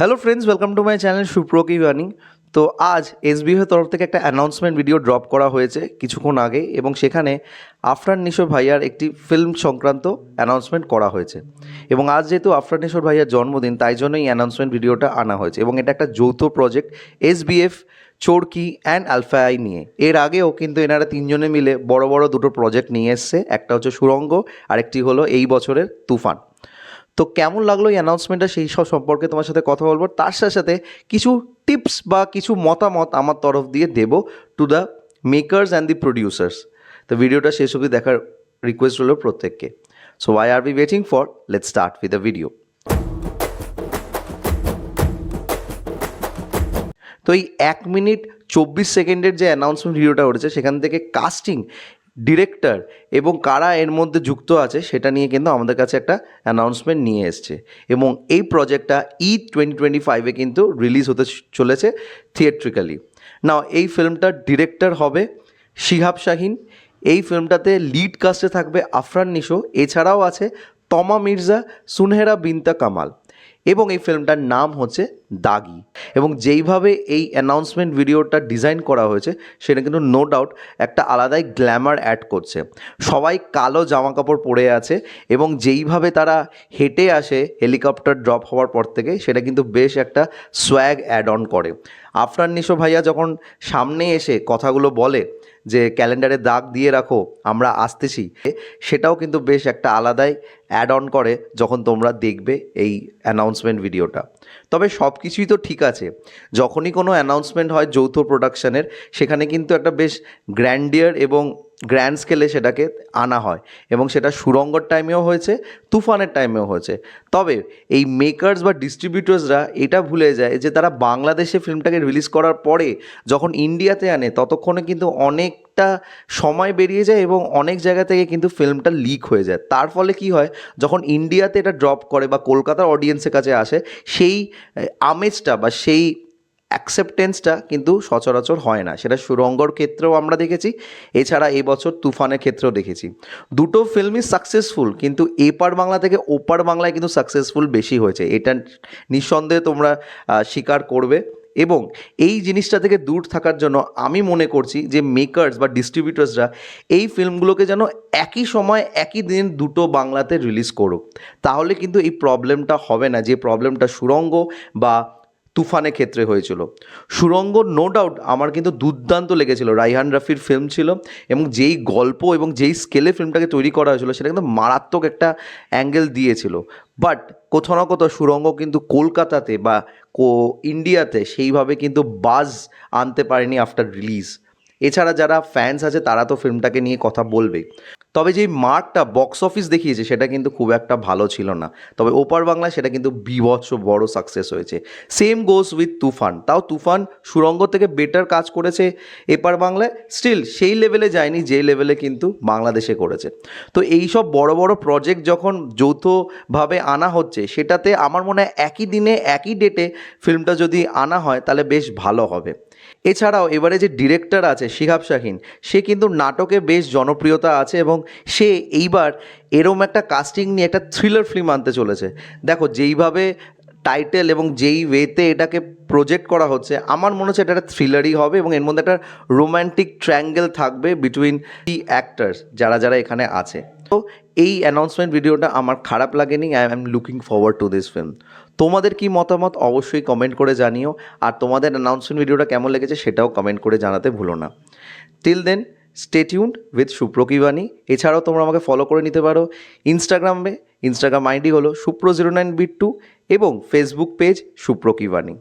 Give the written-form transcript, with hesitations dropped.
Hello friends, welcome to my channel সুপ্র কি বানি। তো আজ এসবিএফ তরফ থেকে একটা অ্যানাউন্সমেন্ট ভিডিও ড্রপ করা হয়েছে কিছুক্ষণ আগে, এবং সেখানে আফরান নিশো ভাইয়ার একটি ফিল্ম সংক্রান্ত অ্যানাউন্সমেন্ট করা হয়েছে। এবং আজ যেহেতু আফরান নিশোর ভাইয়ার জন্মদিন, তাই জন্য এই অ্যানাউন্সমেন্ট ভিডিওটা আনা হয়েছে। এবং এটা একটা যৌথ project SBF, Chorki and Alpha I নিয়ে। এর আগেও কিন্তু এনারা তিনজনে মিলে বড় বড় দুটো প্রজেক্ট নিয়ে এসছে। একটা হচ্ছে সুড়ঙ্গ, আরেকটি হলো এই বছরের তুফান। তো কেমন লাগলো এই অ্যানাউন্সমেন্টটা, সেই সব সম্পর্কে তোমার সাথে কথা বলবো। তার সাথে সাথে কিছু টিপস বা কিছু মতামত আমার তরফ দিয়ে দেবো to the makers and the producers. তো ভিডিওটা শেষ অবধি দেখার রিকোয়েস্ট হলো প্রত্যেককে। So why are we waiting for, let's start with the video. তো এই 1 মিনিট 24 সেকেন্ডের যে অ্যানাউন্সমেন্ট ভিডিওটা উঠেছে, সেখান থেকে কাস্টিং, ডিরেক্টর এবং কারা এর মধ্যে যুক্ত আছে সেটা নিয়ে কিন্তু আমাদের কাছে একটা অ্যানাউন্সমেন্ট নিয়ে এসছে। এবং এই প্রজেক্টটা ঈদ 2025-এ কিন্তু রিলিজ হতে চলেছে থিয়েট্রিক্যালি। নাও এই ফিল্মটার ডিরেক্টর হবে শিহাব শাহিন। এই ফিল্মটাতে লিড কাস্টে থাকবে আফরান নিশো, এছাড়াও আছে তমা মির্জা, সুনহেরা বিনতা কামাল। এবং এই ফিল্মটার নাম হচ্ছে দাগি। এবং যেইভাবে এই অ্যানাউন্সমেন্ট ভিডিওটা ডিজাইন করা হয়েছে, সেটা কিন্তু নো ডাউট একটা আলাদাই গ্ল্যামার অ্যাড করছে। সবাই কালো জামা কাপড় পরে আছে, এবং যেইভাবে তারা হেঁটে আসে হেলিকপ্টার ড্রপ হওয়ার পর থেকে, সেটা কিন্তু বেশ একটা সোয়াগ অ্যাড অন করে। আফরান নিশো ভাইয়া যখন সামনে এসে কথাগুলো বলে যে ক্যালেন্ডারে দাগ দিয়ে রাখো, আমরা আসতেছি, সেটাও কিন্তু বেশ একটা আলাদাই অ্যাড অন করে যখন তোমরা দেখবে এই অ্যানাউন্সমেন্ট ভিডিওটা। তবে সব কিছুই তো ঠিক আছে, যখনই কোনো অ্যানাউন্সমেন্ট হয় যৌথ প্রোডাকশানের, সেখানে কিন্তু একটা বেশ গ্র্যান্ডিয়ার এবং গ্র্যান্ড স্কেলে সেটাকে আনা হয়। এবং সেটা সুড়ঙ্গর টাইমেও হয়েছে, তুফানের টাইমেও হয়েছে। তবে এই মেকার্স বা ডিস্ট্রিবিউটার্সরা এটা ভুলে যায় যে তারা বাংলাদেশে ফিল্মটাকে রিলিজ করার পরে যখন ইন্ডিয়াতে আনে, ততক্ষণে কিন্তু অনেকটা সময় বেরিয়ে যায় এবং অনেক জায়গা থেকে কিন্তু ফিল্মটা লিক হয়ে যায়। তার ফলে কি হয়, যখন ইন্ডিয়াতে এটা ড্রপ করে বা কলকাতার অডিয়েন্সের কাছে আসে, সেই আমেজটা বা সেই অ্যাকসেপ্টেন্সটা কিন্তু সচরাচর হয় না। সেটা সুড়ঙ্গর ক্ষেত্রেও আমরা দেখেছি, এছাড়া এবছর তুফানের ক্ষেত্রেও দেখেছি। দুটো ফিল্মই সাকসেসফুল, কিন্তু এপার বাংলা থেকে ওপার বাংলায় কিন্তু সাকসেসফুল বেশি হয়েছে, এটা নিঃসন্দেহে তোমরা স্বীকার করবে। এবং এই জিনিসটা থেকে দূর থাকার জন্য আমি মনে করছি যে মেকার্স বা ডিস্ট্রিবিউটার্সরা এই ফিল্মগুলোকে যেন একই সময় একই দিন দুটো বাংলাতে রিলিজ করুক। তাহলে কিন্তু এই প্রবলেমটা হবে না, যে প্রবলেমটা সুড়ঙ্গ বা তুফানের ক্ষেত্রে হয়েছিল। সুড়ঙ্গ নো ডাউট আমার কিন্তু দুর্দান্ত লেগেছিল, রাইহান রাফির ফিল্ম ছিল, এবং যেই গল্প এবং যেই স্কেলে ফিল্মটাকে তৈরি করা হয়েছিল, সেটা কিন্তু মারাত্মক একটা অ্যাঙ্গেল দিয়েছিল। বাট কোথাও না কোথাও সুড়ঙ্গ কিন্তু কলকাতাতে বা ইন্ডিয়াতে সেইভাবে কিন্তু বাজ আনতে পারেনি আফটার রিলিজ। এছাড়া যারা ফ্যান্স আছে তারা তো ফিল্মটাকে নিয়ে কথা বলবে। তবে যেই মার্কটা বক্স অফিস দেখিয়েছে, সেটা কিন্তু খুব একটা ভালো ছিল না। তবে ওপার বাংলায় সেটা কিন্তু বীভৎস বড় সাকসেস হয়েছে। সেম গোস উইথ তুফান। তাও তুফান সুড়ঙ্গ থেকে বেটার কাজ করেছে এপার বাংলায়, স্টিল সেই লেভেলে যায়নি যে লেভেলে কিন্তু বাংলাদেশে করেছে। তো এই সব বড় বড় প্রজেক্ট যখন যৌথভাবে আনা হচ্ছে, সেটাতে আমার মনে হয় একই দিনে একই ডেটে ফিল্মটা যদি আনা হয় তাহলে বেশ ভালো হবে। এছাড়াও এবারে যে ডিরেক্টর আছে শিহাব শাহিন, সে কিন্তু নাটকে বেশ জনপ্রিয়তা আছে, এবং সে এইবার এরম একটা কাস্টিং নিয়ে একটা থ্রিলার ফিল্ম আনতে চলেছে। দেখো যেইভাবে টাইটেল এবং যেই ওয়েতে এটাকে প্রজেক্ট করা হচ্ছে, আমার মনে হচ্ছে এটা একটা থ্রিলারই হবে, এবং এর মধ্যে একটা রোম্যান্টিক ট্রায়াঙ্গেল থাকবে বিটুইন দি অ্যাক্টার্স যারা যারা এখানে আছে। তো এই অ্যানাউন্সমেন্ট ভিডিওটা আমার খারাপ লাগেনি। I am looking forward to this film. তোমাদের কি মতামত অবশ্যই কমেন্ট করে জানিও, আর তোমাদের অ্যানাউন্সমেন্ট ভিডিওটা কেমন লেগেছে সেটাও কমেন্ট করে জানাতে ভুলো না। Till then stay tuned with সুপ্র কি বানি। এছাড়াও তোমরা আমাকে ফলো করে নিতে পারো ইনস্টাগ্রাম আইডি হলো সুপ্র09bit2, এবং ফেসবুক পেজ সুপ্র কি বানি।